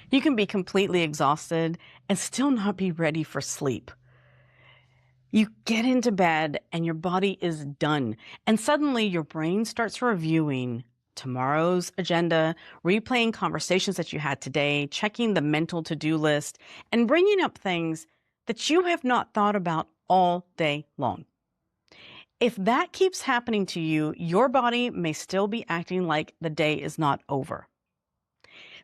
You can be completely exhausted and still not be ready for sleep. You get into bed and your body is done, and suddenly your brain starts reviewing tomorrow's agenda, replaying conversations that you had today, checking the mental to-do list, and bringing up things that you have not thought about all day long. If that keeps happening to you, your body may still be acting like the day is not over.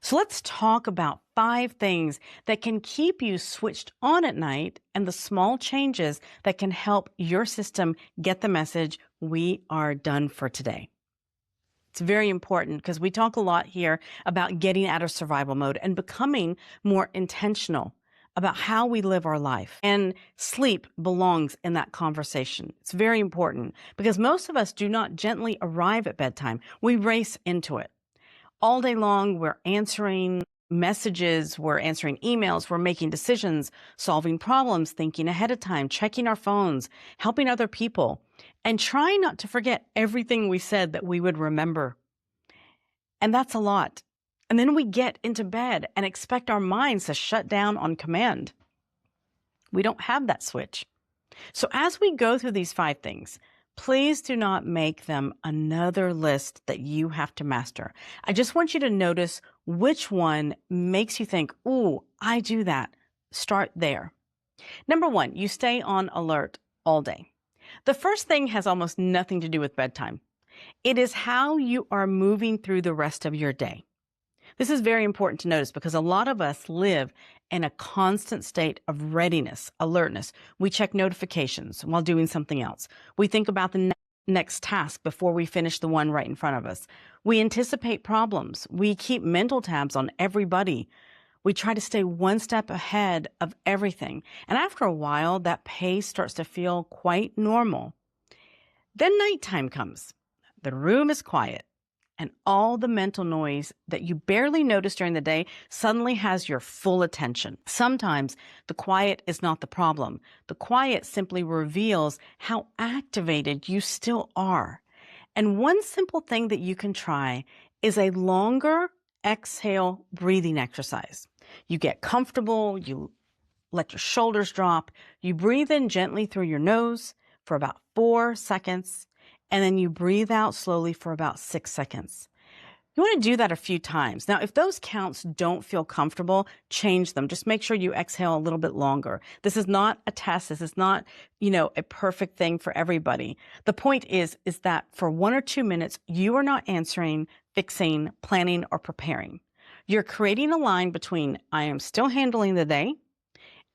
So let's talk about 5 things that can keep you switched on at night and the small changes that can help your system get the message, we are done for today. It's very important because we talk a lot here about getting out of survival mode and becoming more intentional about how we live our life. And sleep belongs in that conversation. It's very important because most of us do not gently arrive at bedtime. We race into it. All day long, we're answering messages, we're answering emails, we're making decisions, solving problems, thinking ahead of time, checking our phones, helping other people, and trying not to forget everything we said that we would remember. And that's a lot. And then we get into bed and expect our minds to shut down on command. We don't have that switch. So as we go through these 5 things, please do not make them another list that you have to master. I just want you to notice which one makes you think, ooh, I do that. Start there. Number 1, you stay on alert all day. The first thing has almost nothing to do with bedtime. It is how you are moving through the rest of your day. This is very important to notice because a lot of us live in a constant state of readiness, alertness. We check notifications while doing something else. We think about the next task before we finish the one right in front of us. We anticipate problems. We keep mental tabs on everybody. We try to stay one step ahead of everything. And after a while, that pace starts to feel quite normal. Then nighttime comes. The room is quiet. And all the mental noise that you barely notice during the day suddenly has your full attention. Sometimes the quiet is not the problem. The quiet simply reveals how activated you still are. And one simple thing that you can try is a longer exhale breathing exercise. You get comfortable, you let your shoulders drop, you breathe in gently through your nose for about 4 seconds, and then you breathe out slowly for about 6 seconds. You want to do that a few times. Now, if those counts don't feel comfortable, change them. Just make sure you exhale a little bit longer. This is not a test. This is not, a perfect thing for everybody. The point is that for 1 or 2 minutes, you are not answering, fixing, planning, or preparing. You're creating a line between I am still handling the day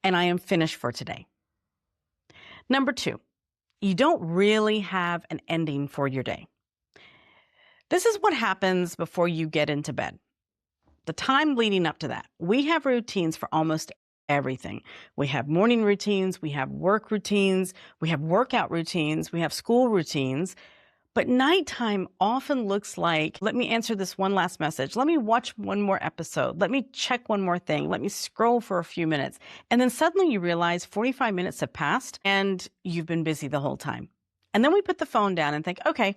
and I am finished for today. Number 2. You don't really have an ending for your day. This is what happens before you get into bed. The time leading up to that. We have routines for almost everything. We have morning routines, we have work routines, we have workout routines, we have school routines. But nighttime often looks like, let me answer this one last message. Let me watch one more episode. Let me check one more thing. Let me scroll for a few minutes. And then suddenly you realize 45 minutes have passed and you've been busy the whole time. And then we put the phone down and think, okay,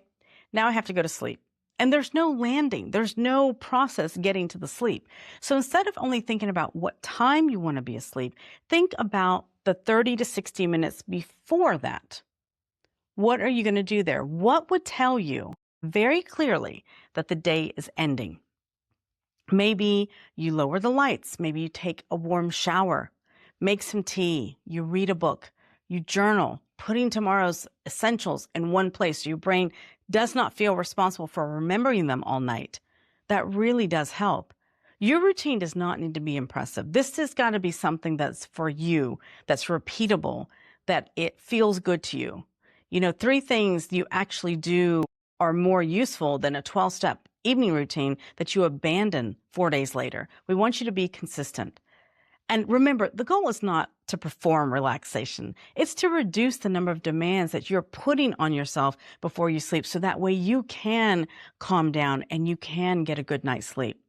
now I have to go to sleep. And there's no landing. There's no process getting to the sleep. So instead of only thinking about what time you want to be asleep, think about the 30 to 60 minutes before that. What are you going to do there? What would tell you very clearly that the day is ending? Maybe you lower the lights. Maybe you take a warm shower, make some tea, you read a book, you journal, putting tomorrow's essentials in one place so your brain does not feel responsible for remembering them all night. That really does help. Your routine does not need to be impressive. This has got to be something that's for you, that's repeatable, that it feels good to you. 3 things you actually do are more useful than a 12-step evening routine that you abandon 4 days later. We want you to be consistent. And remember, the goal is not to perform relaxation. It's to reduce the number of demands that you're putting on yourself before you sleep so that way you can calm down and you can get a good night's sleep.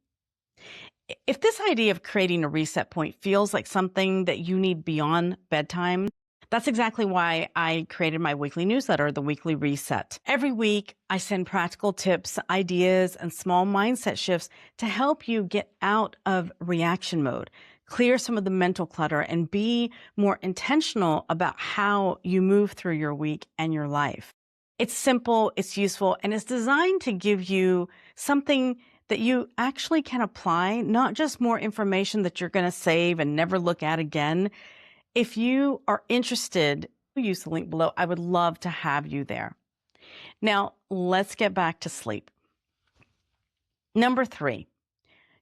If this idea of creating a reset point feels like something that you need beyond bedtime, That's exactly why I created my weekly newsletter, The Weekly Reset. Every week, I send practical tips, ideas, and small mindset shifts to help you get out of reaction mode, clear some of the mental clutter, and be more intentional about how you move through your week and your life. It's simple, it's useful, and it's designed to give you something that you actually can apply, not just more information that you're going to save and never look at again. If you are interested, use the link below. I would love to have you there. Now, let's get back to sleep. Number 3,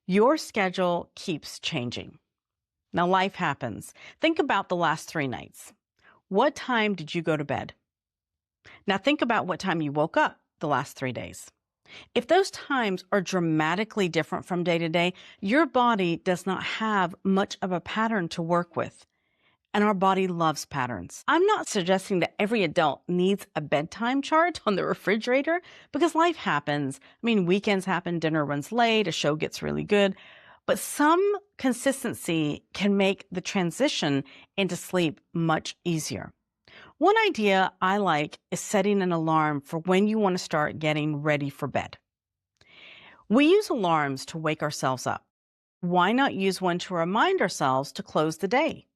your schedule keeps changing. Now, life happens. Think about the last 3 nights. What time did you go to bed? Now, think about what time you woke up the last 3 days. If those times are dramatically different from day to day, your body does not have much of a pattern to work with. And our body loves patterns. I'm not suggesting that every adult needs a bedtime chart on the refrigerator because life happens. I mean, weekends happen, dinner runs late, a show gets really good. But some consistency can make the transition into sleep much easier. One idea I like is setting an alarm for when you want to start getting ready for bed. We use alarms to wake ourselves up. Why not use one to remind ourselves to close the day?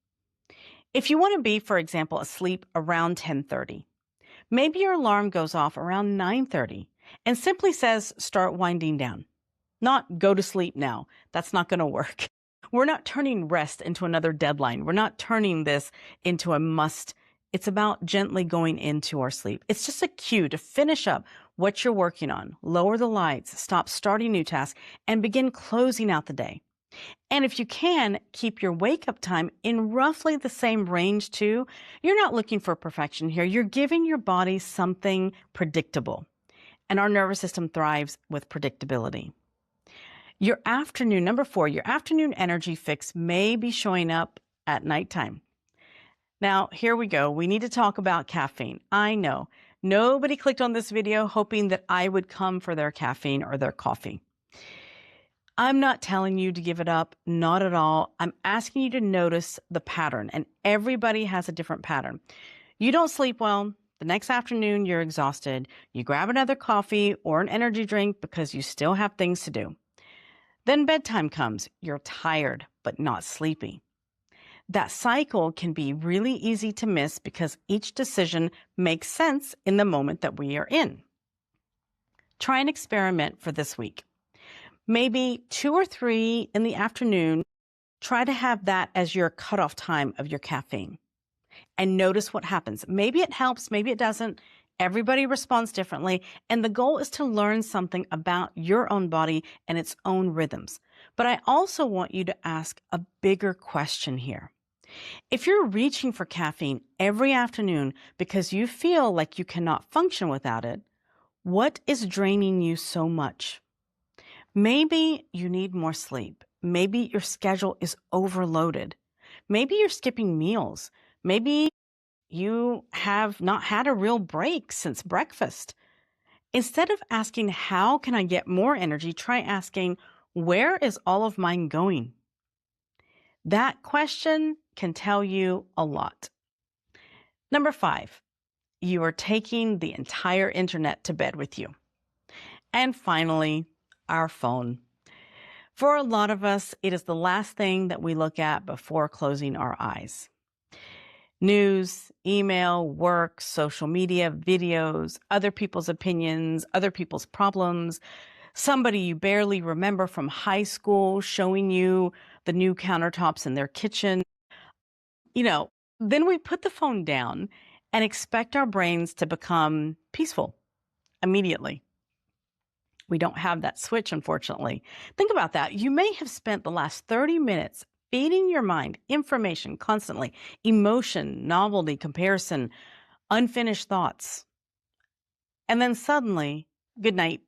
If you want to be, for example, asleep around 10:30, maybe your alarm goes off around 9:30 and simply says, start winding down. Not go to sleep now. That's not going to work. We're not turning rest into another deadline. We're not turning this into a must. It's about gently going into our sleep. It's just a cue to finish up what you're working on, lower the lights, stop starting new tasks, and begin closing out the day. And if you can, keep your wake-up time in roughly the same range too. You're not looking for perfection here. You're giving your body something predictable. And our nervous system thrives with predictability. Your afternoon, number 4, your afternoon energy fix may be showing up at nighttime. Now, here we go. We need to talk about caffeine. I know. Nobody clicked on this video hoping that I would come for their caffeine or their coffee. I'm not telling you to give it up, not at all. I'm asking you to notice the pattern, and everybody has a different pattern. You don't sleep well. The next afternoon, you're exhausted. You grab another coffee or an energy drink because you still have things to do. Then bedtime comes. You're tired, but not sleepy. That cycle can be really easy to miss because each decision makes sense in the moment that we are in. Try an experiment for this week. Maybe 2 or 3 in the afternoon, try to have that as your cutoff time of your caffeine and notice what happens. Maybe it helps, maybe it doesn't. Everybody responds differently. And the goal is to learn something about your own body and its own rhythms. But I also want you to ask a bigger question here. If you're reaching for caffeine every afternoon because you feel like you cannot function without it, what is draining you so much? Maybe you need more sleep. Maybe your schedule is overloaded. Maybe you're skipping meals. Maybe you have not had a real break since breakfast. Instead of asking, how can I get more energy? Try asking, where is all of mine going? That question can tell you a lot. Number 5, you are taking the entire internet to bed with you. And finally, our phone. For a lot of us, it is the last thing that we look at before closing our eyes. News, email, work, social media, videos, other people's opinions, other people's problems, somebody you barely remember from high school showing you the new countertops in their kitchen. Then we put the phone down and expect our brains to become peaceful immediately. We don't have that switch, unfortunately. Think about that. You may have spent the last 30 minutes feeding your mind information constantly, emotion, novelty, comparison, unfinished thoughts. And then suddenly, good night.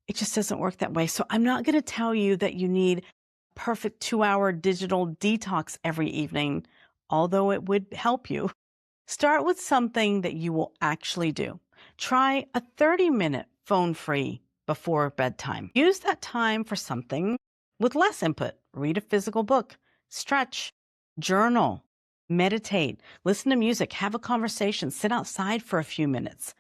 It just doesn't work that way. So I'm not going to tell you that you need a perfect 2-hour digital detox every evening, although it would help you. Start with something that you will actually do. Try a 30-minute phone-free before bedtime. Use that time for something with less input. Read a physical book, stretch, journal, Meditate, listen to music, have a conversation, sit outside for a few minutes.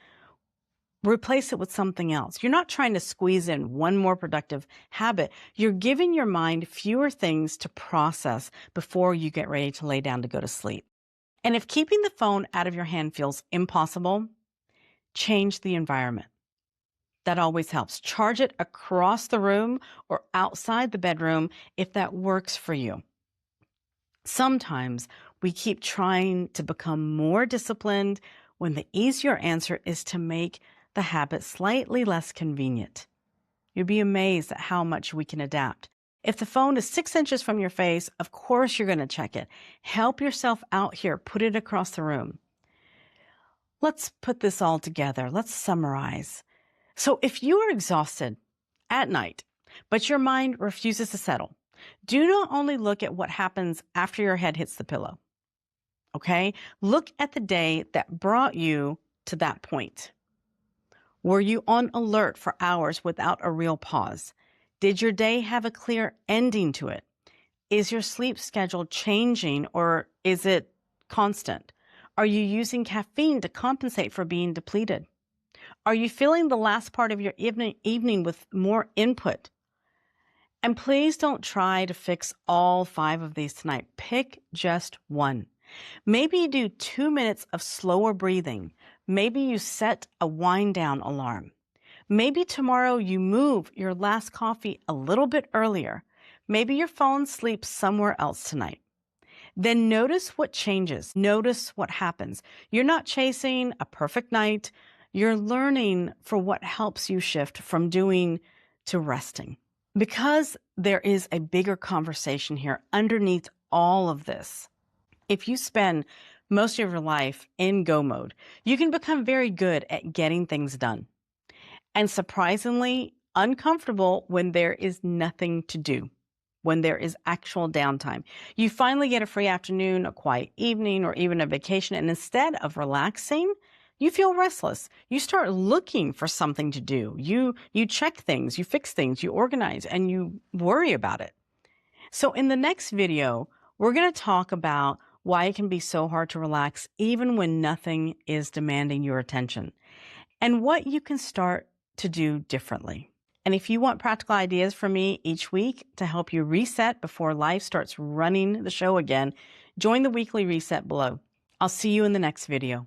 Replace it with something else. You're not trying to squeeze in one more productive habit. You're giving your mind fewer things to process before you get ready to lay down to go to sleep. And if keeping the phone out of your hand feels impossible, change the environment. That always helps. Charge it across the room or outside the bedroom if that works for you. Sometimes we keep trying to become more disciplined when the easier answer is to make the habit slightly less convenient. You'd be amazed at how much we can adapt. If the phone is 6 inches from your face, of course you're going to check it. Help yourself out here. Put it across the room. Let's put this all together. Let's summarize. So if you are exhausted at night, but your mind refuses to settle, do not only look at what happens after your head hits the pillow. Okay? Look at the day that brought you to that point. Were you on alert for hours without a real pause? Did your day have a clear ending to it? Is your sleep schedule changing or is it constant? Are you using caffeine to compensate for being depleted? Are you filling the last part of your evening with more input? And please don't try to fix all 5 of these tonight. Pick just one. Maybe you do 2 minutes of slower breathing. Maybe you set a wind down alarm. Maybe tomorrow you move your last coffee a little bit earlier. Maybe your phone sleeps somewhere else tonight. Then notice what changes. Notice what happens. You're not chasing a perfect night. You're learning for what helps you shift from doing to resting. Because there is a bigger conversation here underneath all of this. If you spend most of your life in go mode, you can become very good at getting things done. And surprisingly uncomfortable when there is nothing to do, when there is actual downtime. You finally get a free afternoon, a quiet evening, or even a vacation, and instead of relaxing, you feel restless. You start looking for something to do. You check things, you fix things, you organize, and you worry about it. So in the next video, we're going to talk about why it can be so hard to relax even when nothing is demanding your attention, and what you can start to do differently. And if you want practical ideas from me each week to help you reset before life starts running the show again, join the weekly reset below. I'll see you in the next video.